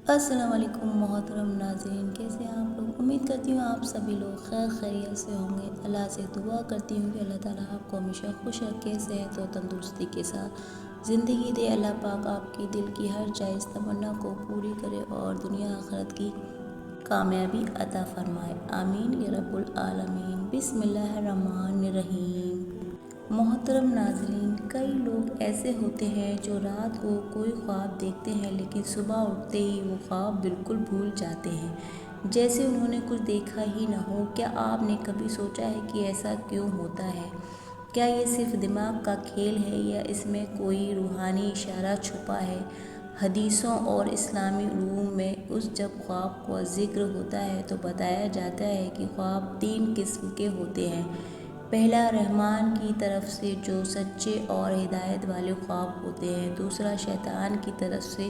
السلام علیکم محترم ناظرین، کیسے ہیں آپ لوگ؟ امید کرتی ہوں آپ سبھی لوگ خیر خیریت سے ہوں گے۔ اللہ سے دعا کرتی ہوں کہ اللہ تعالیٰ آپ کو ہمیشہ خوش رکھے، صحت و تندرستی کے ساتھ زندگی دے۔ اللہ پاک آپ کی دل کی ہر جائز تمنا کو پوری کرے اور دنیا آخرت کی کامیابی عطا فرمائے، آمین یا رب العالمین۔ بسم اللہ الرحمن الرحیم۔ محترم ناظرین، کئی لوگ ایسے ہوتے ہیں جو رات کو کوئی خواب دیکھتے ہیں لیکن صبح اٹھتے ہی وہ خواب بالکل بھول جاتے ہیں، جیسے انہوں نے کچھ دیکھا ہی نہ ہو۔ کیا آپ نے کبھی سوچا ہے کہ ایسا کیوں ہوتا ہے؟ کیا یہ صرف دماغ کا کھیل ہے یا اس میں کوئی روحانی اشارہ چھپا ہے؟ حدیثوں اور اسلامی علوم میں جب خواب کا ذکر ہوتا ہے تو بتایا جاتا ہے کہ خواب 3 قسم کے ہوتے ہیں۔ پہلا، رحمان کی طرف سے جو سچے اور ہدایت والے خواب ہوتے ہیں۔ دوسرا، شیطان کی طرف سے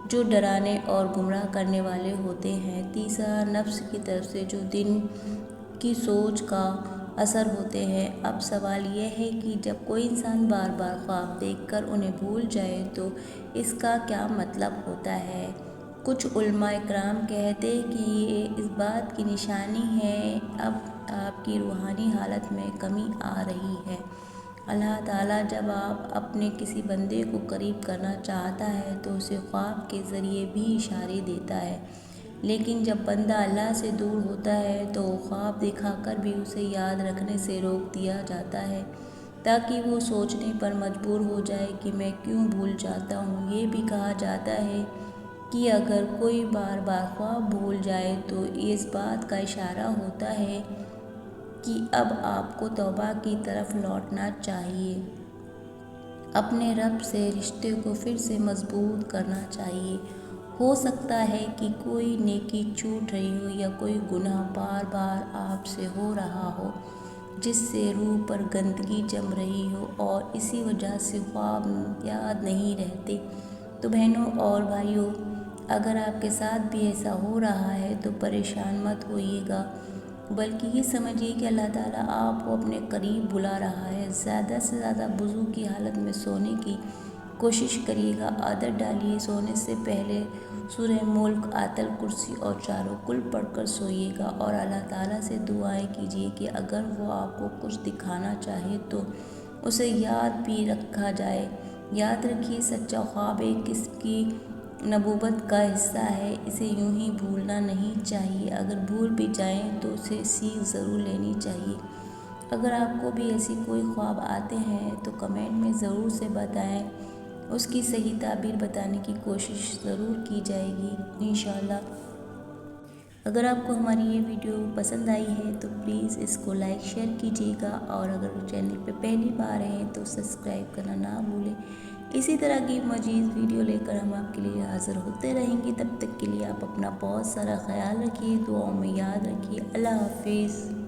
جو ڈرانے اور گمراہ کرنے والے ہوتے ہیں۔ تیسرا، نفس کی طرف سے جو دل کی سوچ کا اثر ہوتے ہیں۔ اب سوال یہ ہے کہ جب کوئی انسان بار بار خواب دیکھ کر انہیں بھول جائے تو اس کا کیا مطلب ہوتا ہے؟ کچھ علماء کرام کہتے ہیں کہ یہ اس بات کی نشانی ہے اب آپ کی روحانی حالت میں کمی آ رہی ہے۔ اللہ تعالیٰ جب آپ اپنے کسی بندے کو قریب کرنا چاہتا ہے تو اسے خواب کے ذریعے بھی اشارے دیتا ہے، لیکن جب بندہ اللہ سے دور ہوتا ہے تو خواب دکھا کر بھی اسے یاد رکھنے سے روک دیا جاتا ہے تاکہ وہ سوچنے پر مجبور ہو جائے کہ میں کیوں بھول جاتا ہوں۔ یہ بھی کہا جاتا ہے کہ اگر کوئی بار بار خواب بھول جائے تو یہ اس بات کا اشارہ ہوتا ہے کہ اب آپ کو توبہ کی طرف لوٹنا چاہیے، اپنے رب سے رشتے کو پھر سے مضبوط کرنا چاہیے۔ ہو سکتا ہے کہ کوئی نیکی چھوٹ رہی ہو یا کوئی گناہ بار بار آپ سے ہو رہا ہو جس سے روح پر گندگی جم رہی ہو اور اسی وجہ سے خواب یاد نہیں رہتے۔ تو بہنوں اور بھائیوں، اگر آپ کے ساتھ بھی ایسا ہو رہا ہے تو پریشان مت ہوئیے گا، بلکہ یہ سمجھیے کہ اللہ تعالیٰ آپ کو اپنے قریب بلا رہا ہے۔ زیادہ سے زیادہ وضو کی حالت میں سونے کی کوشش کریے گا، عادت ڈالیے۔ سونے سے پہلے سورہ ملک، آیت الکرسی اور چاروں کل پڑھ کر سوئیے گا اور اللہ تعالیٰ سے دعائیں کیجیے کہ اگر وہ آپ کو کچھ دکھانا چاہے تو اسے یاد بھی رکھا جائے۔ یاد رکھیے، سچا خواب ایک قسم کی نبوت کا حصہ ہے، اسے یوں ہی بھولنا نہیں چاہیے۔ اگر بھول بھی جائیں تو اسے سیکھ ضرور لینی چاہیے۔ اگر آپ کو بھی ایسی کوئی خواب آتے ہیں تو کمنٹ میں ضرور سے بتائیں، اس کی صحیح تعبیر بتانے کی کوشش ضرور کی جائے گی انشاءاللہ۔ اگر آپ کو ہماری یہ ویڈیو پسند آئی ہے تو پلیز اس کو لائک شیئر کیجیے گا، اور اگر چینل پہ پہلی بار ہیں تو سبسکرائب کرنا نہ بھولیں۔ اسی طرح کی مزید ویڈیو لے کر ہم آپ کے لیے حاضر ہوتے رہیں گے۔ تب تک کے لیے آپ اپنا بہت سارا خیال رکھیے، دعاؤں میں یاد رکھیے۔ اللہ حافظ۔